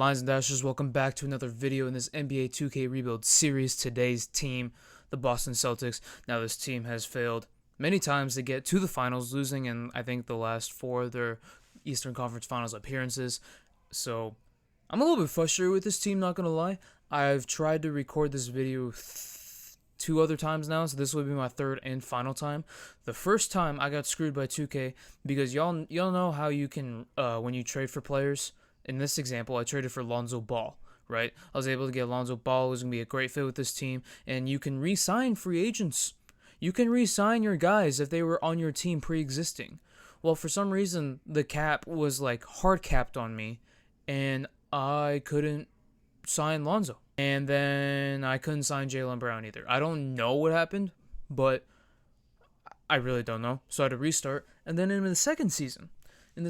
Lions and Dashers, welcome back to another video in this NBA 2K rebuild series. Today's team, the Boston Celtics. Now this team has failed many times to get to the finals, losing in I think the last 4 of their Eastern Conference Finals appearances. So I'm a little bit frustrated with this team, not gonna lie. I've tried to record this video 2 other times now, so this will be my 3rd and final time. The first time I got screwed by 2K because y'all know how you can when you trade for players. In this example, I traded for Lonzo Ball, right? I was able to get Lonzo Ball, who's going to be a great fit with this team, and you can re-sign free agents. You can re-sign your guys if they were on your team pre-existing. Well, for some reason, the cap was like hard capped on me, and I couldn't sign Lonzo. And then I couldn't sign Jaylen Brown either. I don't know what happened, but I really don't know. So I had to restart. And then in the second season, in the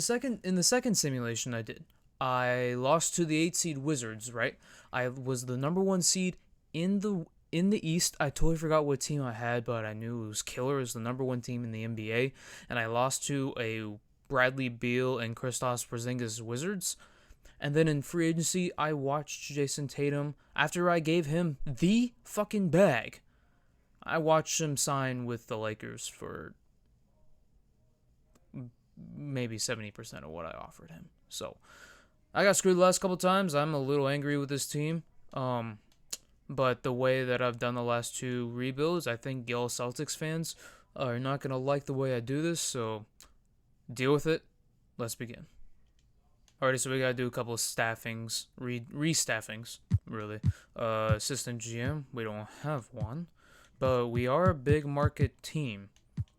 second simulation I lost to the 8 seed Wizards, right? I was the number 1 seed in the East. I totally forgot what team I had, but I knew it was killer. It was the number 1 team in the NBA, and I lost to a Bradley Beal and Kristaps Porzingis Wizards. And then in free agency, I watched Jason Tatum after I gave him the fucking bag. I watched him sign with the Lakers for maybe 70% of what I offered him. So I got screwed the last couple times. I'm a little angry with this team. But the way that I've done the last 2 rebuilds, I think y'all Celtics fans are not going to like the way I do this. So deal with it. Let's begin. Alrighty, so we got to do a couple of staffings, restaffings, really. Assistant GM, we don't have one. But we are a big market team.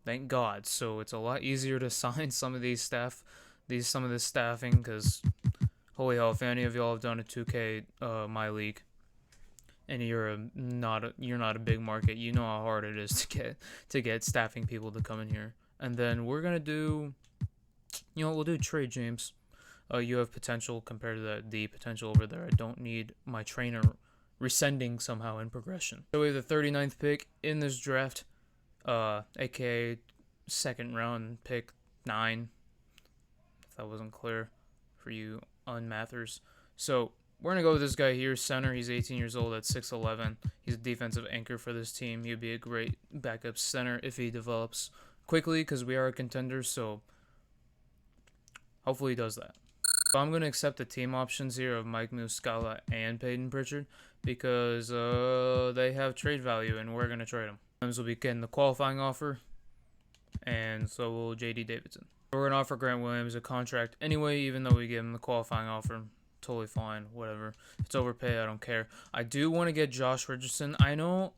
Thank God. So it's a lot easier to sign some of these some of this staffing, because holy hell, if any of y'all have done a 2K my league, and you're not a big market, you know how hard it is to get staffing people to come in here. And then we're gonna do, we'll do trade James. You have potential compared to the potential over there. I don't need my trainer rescinding somehow in progression. So we have the 39th pick in this draft, aka second round pick 9. If that wasn't clear for you unmathers. So we're going to go with this guy here, center. He's 18 years old at 6'11". He's a defensive anchor for this team. He'd be a great backup center if he develops quickly, because we are a contender, so hopefully he does that. So I'm going to accept the team options here of Mike Muscala and Peyton Pritchard, because they have trade value and we're going to trade them. Williams will be getting the qualifying offer, and so will J.D. Davidson. We're going to offer Grant Williams a contract anyway, even though we give him the qualifying offer. Totally fine, whatever. If it's overpay, I don't care. I do want to get Josh Richardson. I know.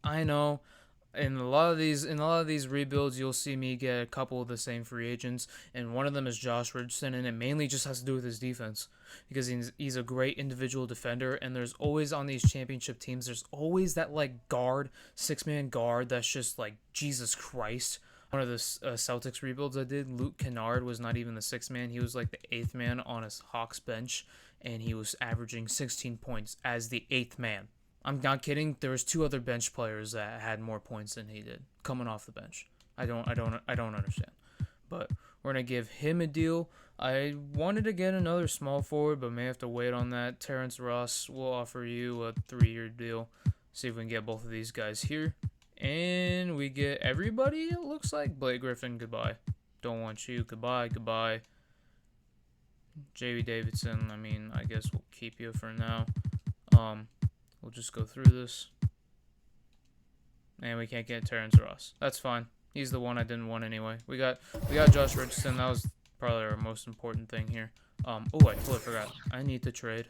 In a lot of these rebuilds, you'll see me get a couple of the same free agents, and one of them is Josh Richardson, and it mainly just has to do with his defense, because he's a great individual defender. And there's always, on these championship teams, there's always that like guard, 6-man guard that's just like Jesus Christ. One of the Celtics rebuilds I did, Luke Kennard was not even the 6th man. He was like the 8th man on his Hawks bench, and he was averaging 16 points as the 8th man. I'm not kidding. There was 2 other bench players that had more points than he did coming off the bench. I don't understand. But we're gonna give him a deal. I wanted to get another small forward, but may have to wait on that. Terrence Ross will offer you a 3-year deal. See if we can get both of these guys here. And we get everybody, it looks like. Blake Griffin, goodbye. Don't want you. Goodbye. J.B. Davidson, I guess we'll keep you for now. We'll just go through this. And we can't get Terrence Ross. That's fine. He's the one I didn't want anyway. We got Josh Richardson. That was probably our most important thing here. Oh, I totally forgot. I need to trade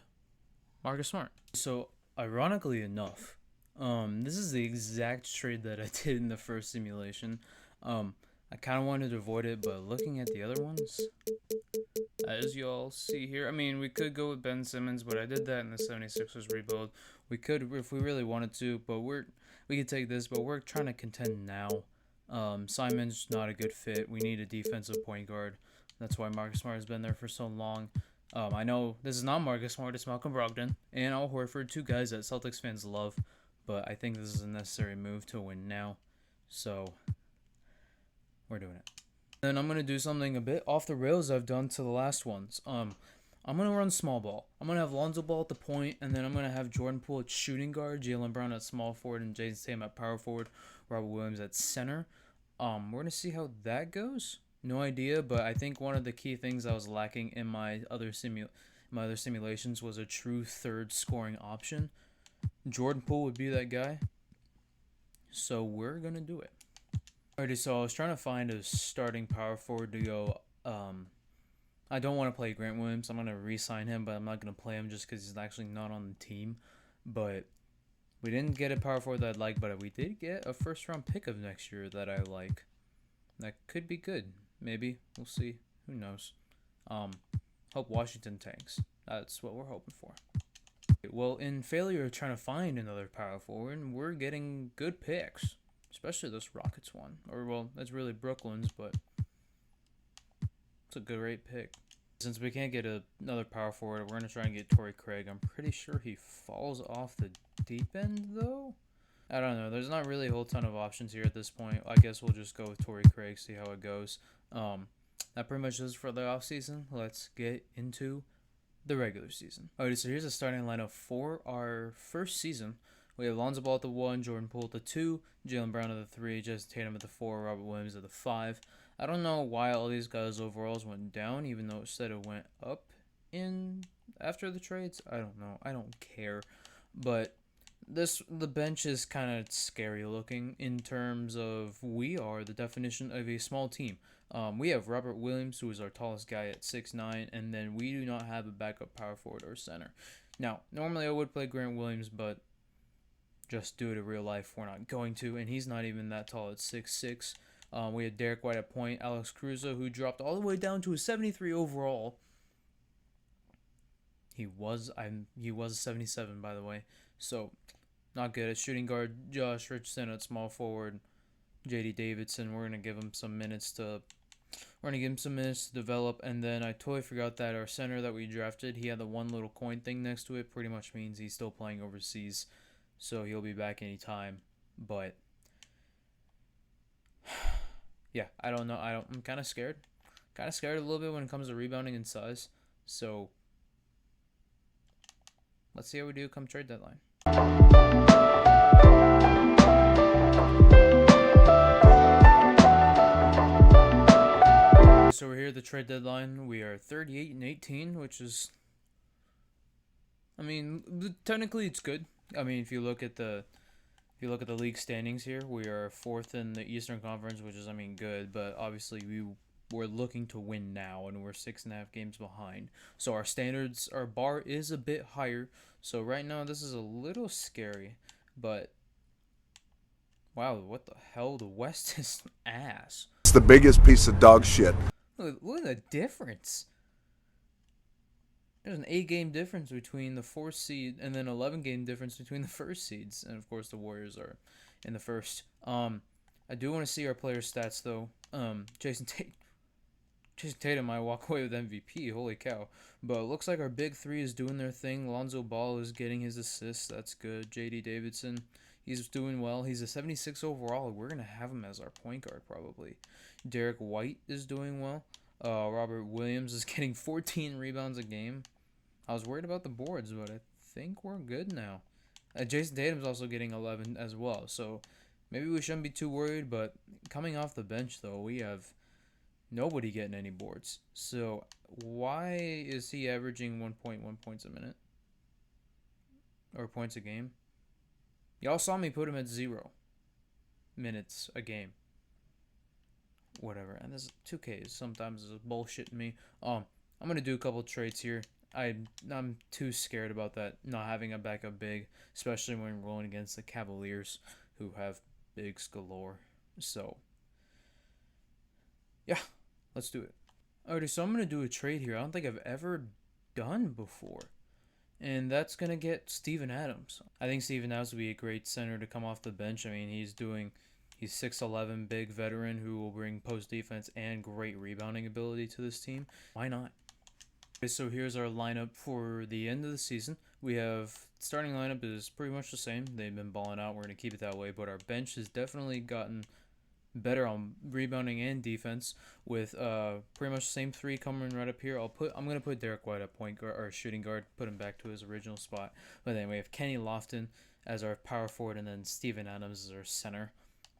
Marcus Smart. So, ironically enough, this is the exact trade that I did in the first simulation. I kind of wanted to avoid it, but looking at the other ones, as y'all see here, we could go with Ben Simmons, but I did that in the 76ers rebuild. We could, if we really wanted to, but we could take this, but we're trying to contend now. Simon's not a good fit. We need a defensive point guard. That's why Marcus Smart has been there for so long. I know this is not Marcus Smart, it's Malcolm Brogdon and Al Horford, 2 guys that Celtics fans love, but I think this is a necessary move to win now. So we're doing it. Then I'm going to do something a bit off the rails I've done to the last ones. I'm going to run small ball. I'm going to have Lonzo Ball at the point, and then I'm going to have Jordan Poole at shooting guard, Jaylen Brown at small forward, and Jason Tatum at power forward, Robert Williams at center. We're going to see how that goes. No idea, but I think one of the key things I was lacking in my other simulations was a true third scoring option. Jordan Poole would be that guy. So we're going to do it. Alrighty, so I was trying to find a starting power forward to go. I don't want to play Grant Williams. I'm going to re-sign him, but I'm not going to play him just because he's actually not on the team. But we didn't get a power forward that I'd like, but we did get a first-round pick of next year that I like. That could be good. Maybe. We'll see. Who knows? Hope Washington tanks. That's what we're hoping for. Well, in failure of trying to find another power forward, we're getting good picks. Especially this Rockets one. Or, well, that's really Brooklyn's, but it's a great pick. Since we can't get another power forward, we're going to try and get Torrey Craig. I'm pretty sure he falls off the deep end, though. I don't know. There's not really a whole ton of options here at this point. I guess we'll just go with Torrey Craig, see how it goes. That pretty much is for the offseason. Let's get into the regular season. Alright, so here's a starting lineup for our first season. We have Lonzo Ball at the 1, Jordan Poole at the 2, Jaylen Brown at the 3, Jason Tatum at the 4, Robert Williams at the 5. I don't know why all these guys' overalls went down, even though it said it went up in after the trades. I don't know. I don't care. But the bench is kind of scary looking in terms of we are the definition of a small team. We have Robert Williams, who is our tallest guy at 6'9", and then we do not have a backup power forward or center. Now, normally I would play Grant Williams, but just due to real life, we're not going to, and he's not even that tall at 6'6". We had Derek White at point, Alex Caruso, who dropped all the way down to a 73 overall. He was a 77, by the way, so not good at shooting guard. Josh Richardson at small forward, J.D. Davidson. We're gonna give him some minutes to develop, and then I totally forgot that our center that we drafted, he had the one little coin thing next to it. Pretty much means he's still playing overseas, so he'll be back anytime. But yeah, I don't know. I'm kind of scared. Kind of scared a little bit when it comes to rebounding and size. So let's see how we do come trade deadline. So we're here at the trade deadline. We are 38-18, which is, I mean, technically it's good. I mean, if you look at the league standings here, we are 4th in the Eastern Conference, which is, I mean, good. But obviously we're looking to win now, and we're 6.5 games behind. So our bar is a bit higher. So right now this is a little scary, but wow, what the hell? The West is ass. It's the biggest piece of dog shit. Look at the difference. There's an 8-game difference between the 4th seed and then 11-game difference between the first seeds. And, of course, the Warriors are in the first. I do want to see our players' stats, though. Jason Tatum might walk away with MVP. Holy cow. But it looks like our big three is doing their thing. Lonzo Ball is getting his assists. That's good. J.D. Davidson, he's doing well. He's a 76 overall. We're going to have him as our point guard, probably. Derek White is doing well. Robert Williams is getting 14 rebounds a game. I was worried about the boards, but I think we're good now. Jason Tatum's also getting 11 as well, so maybe we shouldn't be too worried. But coming off the bench, though, we have nobody getting any boards. So why is he averaging 1.1 points a minute? Or points a game? Y'all saw me put him at 0 minutes a game. Whatever. And this 2K sometimes is bullshitting me. I'm going to do a couple trades here. I'm too scared about that, not having a backup big, especially when we're rolling against the Cavaliers, who have bigs galore. So, yeah, let's do it. Alrighty, so I'm going to do a trade here I don't think I've ever done before, and that's going to get Steven Adams. I think Steven Adams would be a great center to come off the bench. I mean, he's 6'11", big veteran who will bring post defense and great rebounding ability to this team. Why not? So here's our lineup for the end of the season. We have starting lineup is pretty much the same. They've been balling out. We're going to keep it that way. But our bench has definitely gotten better on rebounding and defense with pretty much the same three coming right up here. I'm gonna put Derek White at point guard or shooting guard, put him back to his original spot. But then we have Kenny Lofton as our power forward, and then Steven Adams as our center.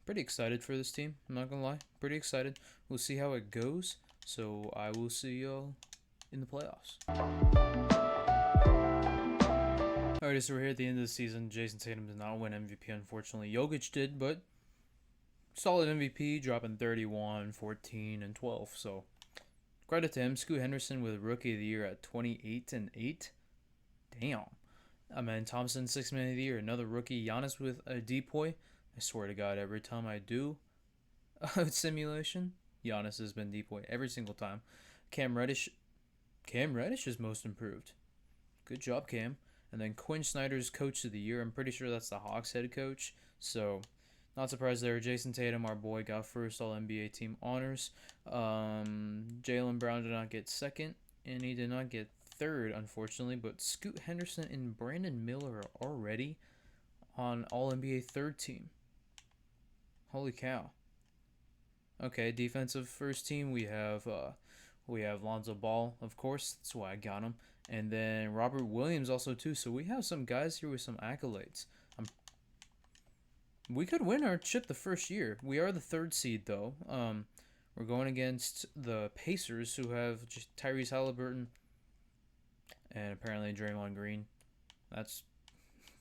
Pretty excited for this team. I'm not gonna lie, pretty excited. We'll see how it goes. So I will see y'all in the playoffs. Alright, so we're here at the end of the season. Jason Tatum did not win MVP, unfortunately. Jokic did, but solid MVP, dropping 31, 14, and 12. So credit to him. Scoot Henderson with Rookie of the Year at 28 and 8. Damn. Man Thompson, 6th Man of the Year, another rookie. Giannis with a depoy. I swear to God, every time I do a simulation, Giannis has been depoy every single time. Cam Reddish is most improved. Good job, Cam. And then Quinn Snyder's Coach of the Year. I'm pretty sure that's the Hawks head coach. So not surprised there. Jason Tatum, our boy, got first All-NBA team honors. Jaylen Brown did not get second, and he did not get third, unfortunately. But Scoot Henderson and Brandon Miller are already on All-NBA third team. Holy cow. Okay, defensive first team, we have Lonzo Ball, of course. That's why I got him. And then Robert Williams also too. So we have some guys here with some accolades. We could win our chip the first year. We are the 3rd seed though. We're going against the Pacers, who have Tyrese Halliburton and apparently Draymond Green. That's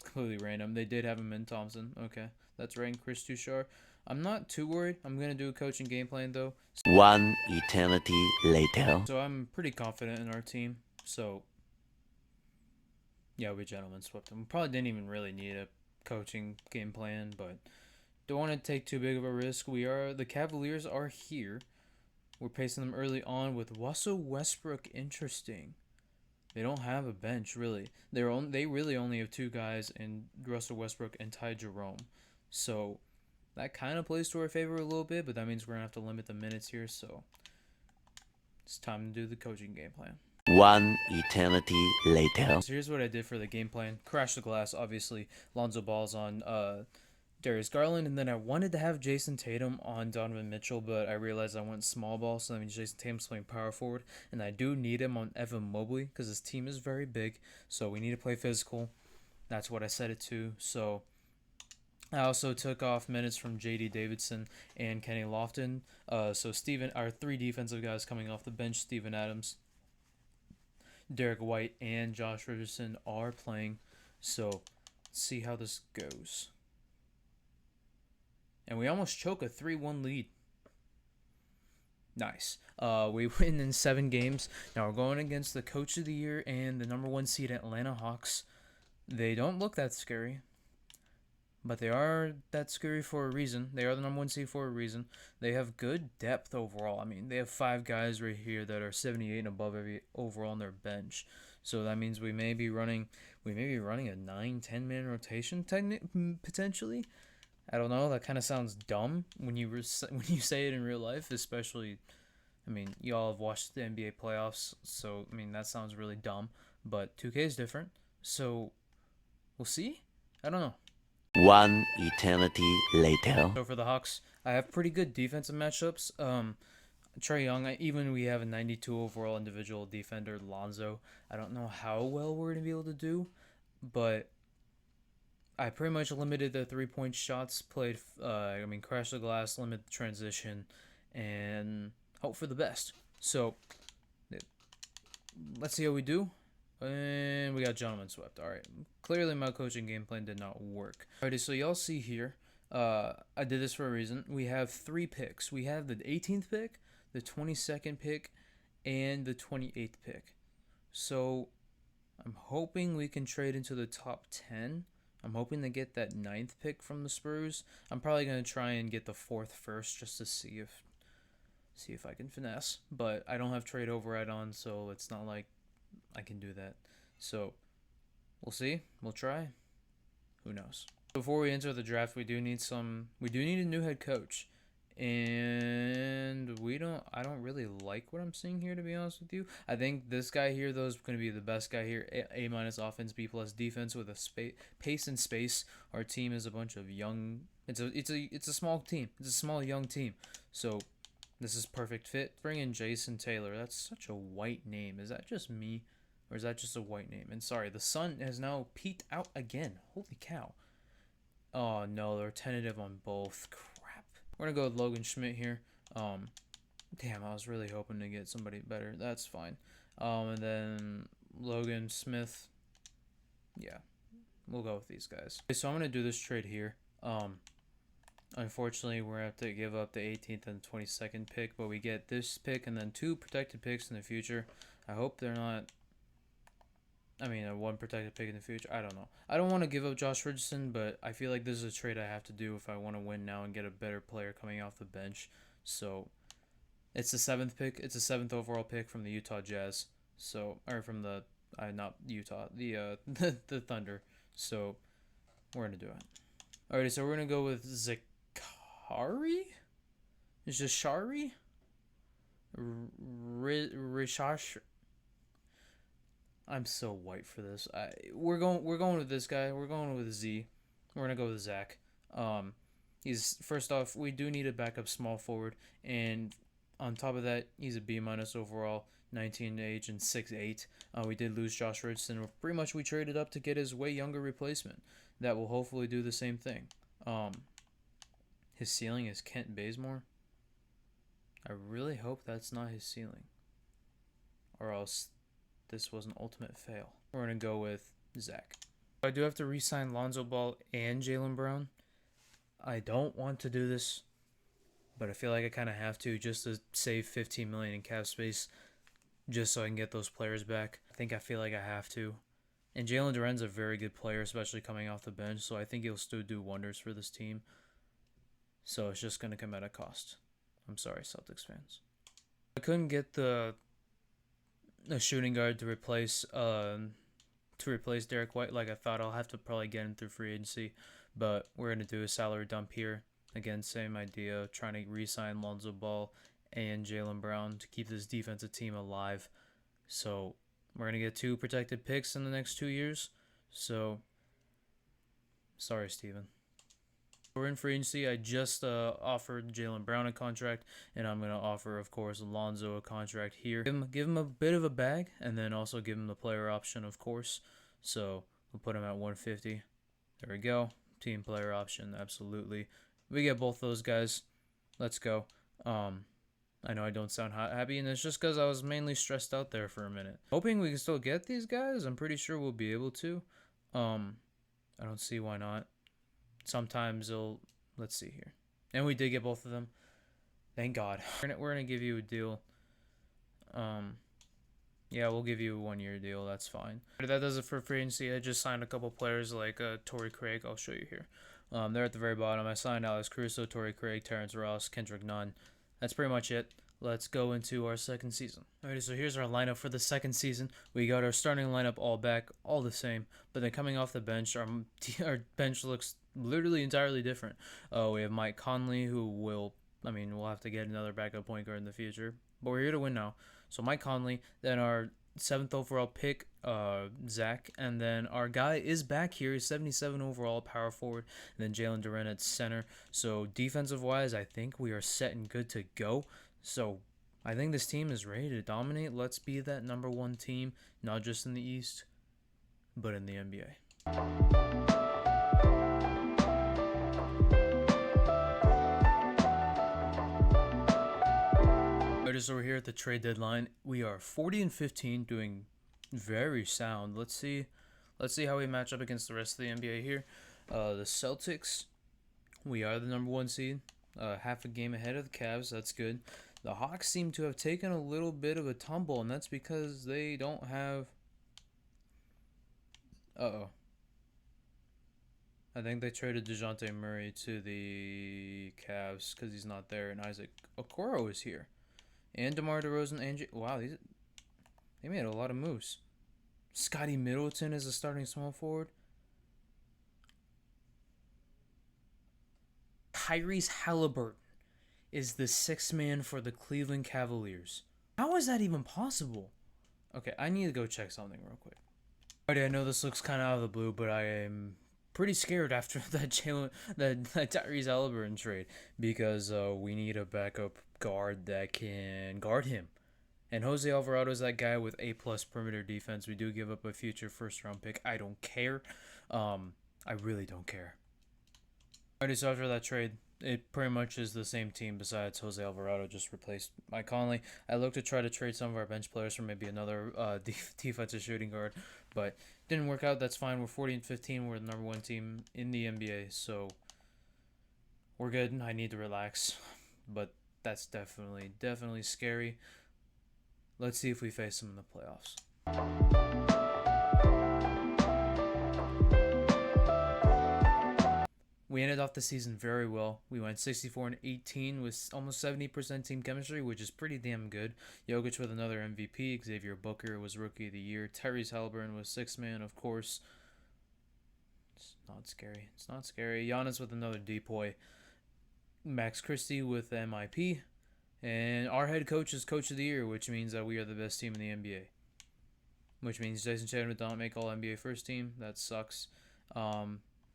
completely random. They did have him in Thompson. Okay, that's right. And Chris Tushar. I'm not too worried. I'm gonna do a coaching game plan though. One eternity later. So I'm pretty confident in our team. So yeah, we gentlemen swept them. We probably didn't even really need a coaching game plan, but don't want to take too big of a risk. The Cavaliers are here. We're pacing them early on with Russell Westbrook. Interesting. They don't have a bench really. They really only have 2 guys in Russell Westbrook and Ty Jerome. So that kind of plays to our favor a little bit, but that means we're gonna have to limit the minutes here. So it's time to do the coaching game plan. One eternity later. So here's what I did for the game plan. Crash the glass, obviously. Lonzo Ball's on Darius Garland, and then I wanted to have Jason Tatum on Donovan Mitchell, but I realized I went small ball, so that means Jason Tatum's playing power forward, and I do need him on Evan Mobley because his team is very big, so we need to play physical. That's what I set it to. So I also took off minutes from J.D. Davidson and Kenny Lofton. So our 3 defensive guys coming off the bench, Steven Adams, Derek White, and Josh Richardson are playing. So let's see how this goes. And we almost choke a 3-1 lead. Nice. We win in 7 games. Now we're going against the Coach of the Year and the number 1 seed Atlanta Hawks. They don't look that scary, but they are that scary for a reason. They are the number 1 seed for a reason. They have good depth overall. I mean, they have 5 guys right here that are 78 and above every overall on their bench. So that means we may be running a 9-10 man rotation potentially. I don't know. That kind of sounds dumb when you say it in real life, especially. I mean, y'all have watched the NBA playoffs, so I mean that sounds really dumb. But 2K is different, so we'll see. I don't know. One eternity later. So for the Hawks, I have pretty good defensive matchups. Trae Young, we have a 92 overall individual defender, Lonzo. I don't know how well we're gonna be able to do, but I pretty much limited the 3-point shots played. Crash the glass, limit the transition, and hope for the best. So let's see how we do. And we got gentlemen swept. All right. Clearly, my coaching game plan did not work. Alrighty, so y'all see here. I did this for a reason. We have 3 picks. We have the 18th pick, the 22nd pick, and the 28th pick. So I'm hoping we can trade into the top 10. I'm hoping to get that 9th pick from the Spurs. I'm probably gonna try and get the 4th first just to see if I can finesse. But I don't have trade override on, so it's not like I can do that. So we'll see. We'll try. Who knows? Before we enter the draft, we do need a new head coach. And I don't really like what I'm seeing here, to be honest with you. I think this guy here, though, is going to be the best guy here. A- offense, B+ defense with a pace and space. Our team is a bunch of young It's a small team. It's a small young team. So this is perfect fit. Bring in Jason Taylor. That's such a white name. Is that just me? Or is that just a white name? And sorry, the sun has now peaked out again. Holy cow. Oh no, they're tentative on both. Crap. We're gonna go with Logan Schmidt here. Damn, I was really hoping to get somebody better. That's fine. And then Logan Smith. Yeah, we'll go with these guys. Okay, so I'm gonna do this trade here. Unfortunately, we're gonna have to give up the 18th and 22nd pick, but we get this pick and then 2 protected picks in the future. I hope they're not. I mean, a 1 protected pick in the future. I don't know. I don't want to give up Josh Richardson, but I feel like this is a trade I have to do if I want to win now and get a better player coming off the bench. So it's the 7th pick. It's a 7th overall pick from the Utah Jazz. So, or from the not Utah, the the Thunder. So we're gonna do it. Alrighty, so we're gonna go with Zakari. It's just Shari. Rishash. I'm so white for this. We're going with this guy. We're going with Z. We're gonna go with Zach. He's first off. We do need a backup small forward, and on top of that, he's a B minus overall, 19 age and 6'8". We did lose Josh Richardson. Pretty much we traded up to get his way younger replacement that will hopefully do the same thing. His ceiling is Kent Bazemore. I really hope that's not his ceiling, or else this was an ultimate fail. We're gonna go with Zach. I do have to re-sign Lonzo Ball and Jaylen Brown. I don't want to do this, but I feel like I kind of have to just to save $15 million in cap space, just so I can get those players back. I feel like I have to. And Jalen Duren's a very good player, especially coming off the bench, so I think he'll still do wonders for this team. So it's just gonna come at a cost. I'm sorry, Celtics fans. I couldn't get a shooting guard to replace Derek White like I thought. I'll have to probably get him through free agency, but we're gonna do a salary dump here. Again, same idea, trying to re-sign Lonzo Ball and Jaylen Brown to keep this defensive team alive. So we're gonna get 2 protected picks in the next 2 years. So sorry, Steven. We're in free agency. I just offered Jaylen Brown a contract, and I'm gonna offer, of course, Lonzo a contract here. Give him a bit of a bag, and then also give him the player option, of course. So we'll put him at 150. There we go. Team player option, absolutely. We get both those guys. Let's go. I know I don't sound happy, and it's just because I was mainly stressed out there for a minute. Hoping we can still get these guys. I'm pretty sure we'll be able to. I don't see why not. Sometimes let's see here. And we did get both of them. Thank God. We're gonna give you a deal. Yeah, we'll give you a 1-year deal. That's fine. That does it for free agency. I just signed a couple players like Torrey Craig. I'll show you here. They're at the very bottom. I signed Alex Caruso, Torrey Craig, Terrence Ross, Kendrick Nunn. That's pretty much it. Let's go into our second season. Alrighty, so here's our lineup for the second season. We got our starting lineup all back, all the same. But then coming off the bench, our bench looks literally entirely different. We have Mike Conley, who we'll have to get another backup point guard in the future. But we're here to win now. So Mike Conley, then our 7th overall pick, Zach, and then our guy is back here. He's 77 overall, power forward, and then Jalen Duren at center. So defensive-wise, I think we are set and good to go. So I think this team is ready to dominate. Let's be that number 1 team, not just in the East, but in the NBA. Alright, so we're here at the trade deadline. We are 40-15, doing very sound. Let's see how we match up against the rest of the NBA here. The Celtics, we are the number 1 seed, half a game ahead of the Cavs. That's good. The Hawks seem to have taken a little bit of a tumble, and that's because they don't have. I think they traded DeJounte Murray to the Cavs because he's not there, and Isaac Okoro is here. And DeMar DeRozan and wow, they made a lot of moves. Scotty Middleton is a starting small forward. Tyrese Halliburton is the 6th man for the Cleveland Cavaliers. How is that even possible? Okay, I need to go check something real quick. Alrighty, I know this looks kind of out of the blue, but I am pretty scared after that Tyrese Halliburton trade because we need a backup guard that can guard him. And Jose Alvarado is that guy with A+ perimeter defense. We do give up a future first-round pick. I don't care. I really don't care. Alrighty, so after that trade, it pretty much is the same team besides Jose Alvarado, just replaced Mike Conley. I looked to try to trade some of our bench players for maybe another defensive shooting guard, but didn't work out. That's fine. We're 40-15. We're the number 1 team in the NBA, so we're good. I need to relax, but that's definitely scary. Let's see if we face them in the playoffs. We ended off the season very well. We went 64-18 with almost 70% team chemistry, which is pretty damn good. Jokic with another MVP. Xavier Booker was Rookie of the Year. Tyrese Halliburton was Sixth Man, of course. It's not scary. It's not scary. Giannis with another DPOY. Max Christie with MIP. And our head coach is Coach of the Year, which means that we are the best team in the NBA. Which means Jason Tatum did not make All-NBA first team. That sucks.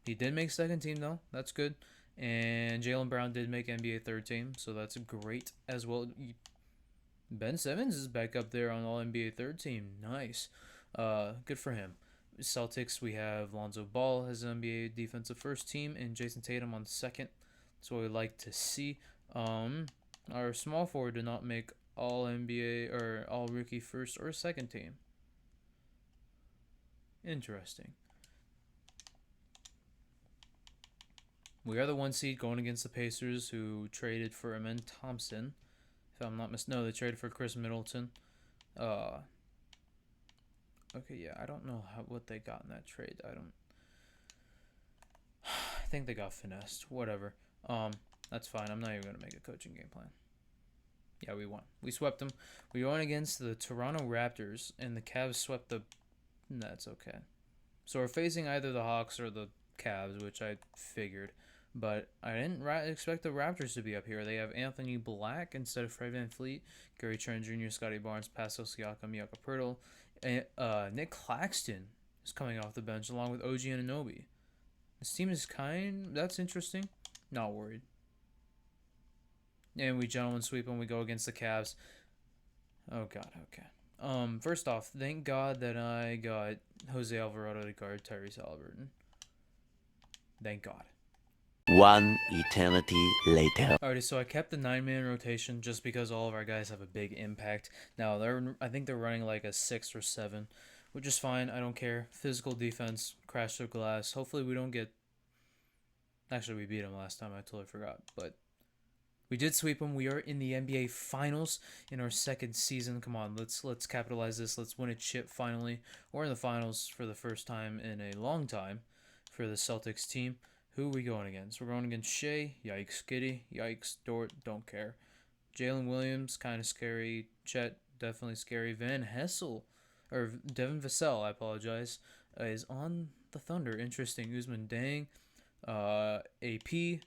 He did make second team, though. That's good. And Jaylen Brown did make NBA third team, so that's great as well. Ben Simmons is back up there on All-NBA third team. Nice. Good for him. Celtics, we have Lonzo Ball as NBA defensive first team and Jason Tatum on second. That's what we like to see. Our small forward did not make All-NBA or All-Rookie first or second team. Interesting. We are the 1 seed going against the Pacers, who traded for Amen Thompson. If I'm not mistaken, no, they traded for Chris Middleton. Okay, yeah, I don't know what they got in that trade. I think they got finessed. Whatever. That's fine. I'm not even gonna make a coaching game plan. Yeah, we won. We swept them. We won against the Toronto Raptors, and the Cavs swept the. That's okay. So we're facing either the Hawks or the Cavs, which I figured. But I didn't expect the Raptors to be up here. They have Anthony Black instead of Fred VanVleet, Gary Trent Jr., Scotty Barnes, Pascal Siakam, Jakob Poeltl, and Nick Claxton is coming off the bench along with OG Anunoby. This team is that's interesting. Not worried. And we gentlemen sweep and we go against the Cavs. Oh God, okay. First off, thank God that I got Jose Alvarado to guard Tyrese Halliburton. Thank God. 1 eternity later. Alrighty, so I kept the 9-man rotation just because all of our guys have a big impact. Now I think they're running like a 6 or 7, which is fine. I don't care. Physical defense, crash through glass. Hopefully we don't get. Actually, we beat them last time. I totally forgot, but we did sweep them. We are in the NBA Finals in our second season. Come on, let's capitalize this. Let's win a chip finally. We're in the finals for the first time in a long time for the Celtics team. Who are we going against? We're going against Shea. Yikes, Giddy. Yikes, Dort. Don't care. Jalen Williams, kind of scary. Chet, definitely scary. Devin Vassell, I apologize, is on the Thunder. Interesting. Usman Dang. AP.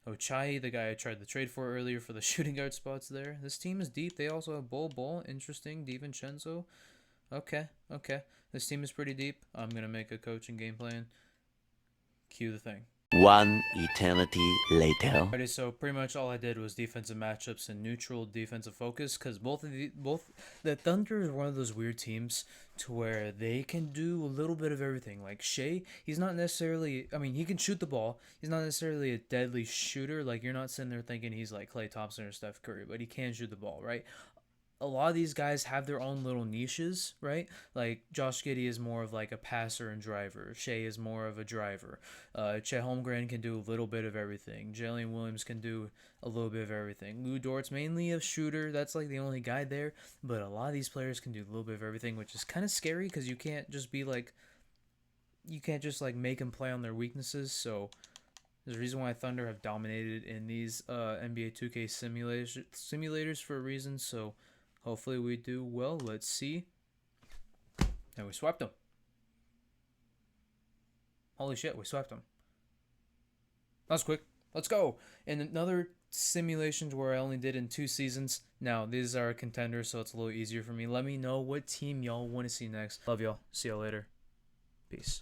Ochai, the guy I tried to trade for earlier for the shooting guard spots there. This team is deep. They also have Bol. Interesting. DiVincenzo. Okay. This team is pretty deep. I'm going to make a coaching game plan. Cue the thing. 1 eternity later. Alrighty, so pretty much all I did was defensive matchups and neutral defensive focus, because both the Thunder is one of those weird teams to where they can do a little bit of everything. Like Shea, he's not necessarily. I mean, he can shoot the ball. He's not necessarily a deadly shooter. Like you're not sitting there thinking he's like Klay Thompson or Steph Curry, but he can shoot the ball, right? A lot of these guys have their own little niches, right? Like Josh Giddey is more of like a passer and driver. Shea is more of a driver. Chet Holmgren can do a little bit of everything. Jalen Williams can do a little bit of everything. Lou Dort's mainly a shooter. That's like the only guy there. But a lot of these players can do a little bit of everything, which is kind of scary because you can't just make them play on their weaknesses. So there's a reason why Thunder have dominated in these NBA 2K simulators for a reason. So hopefully we do well. Let's see. And we swept them. Holy shit, we swept them. That was quick. Let's go. And another simulations where I only did in 2 seasons. Now, these are contenders, so it's a little easier for me. Let me know what team y'all want to see next. Love y'all. See y'all later. Peace.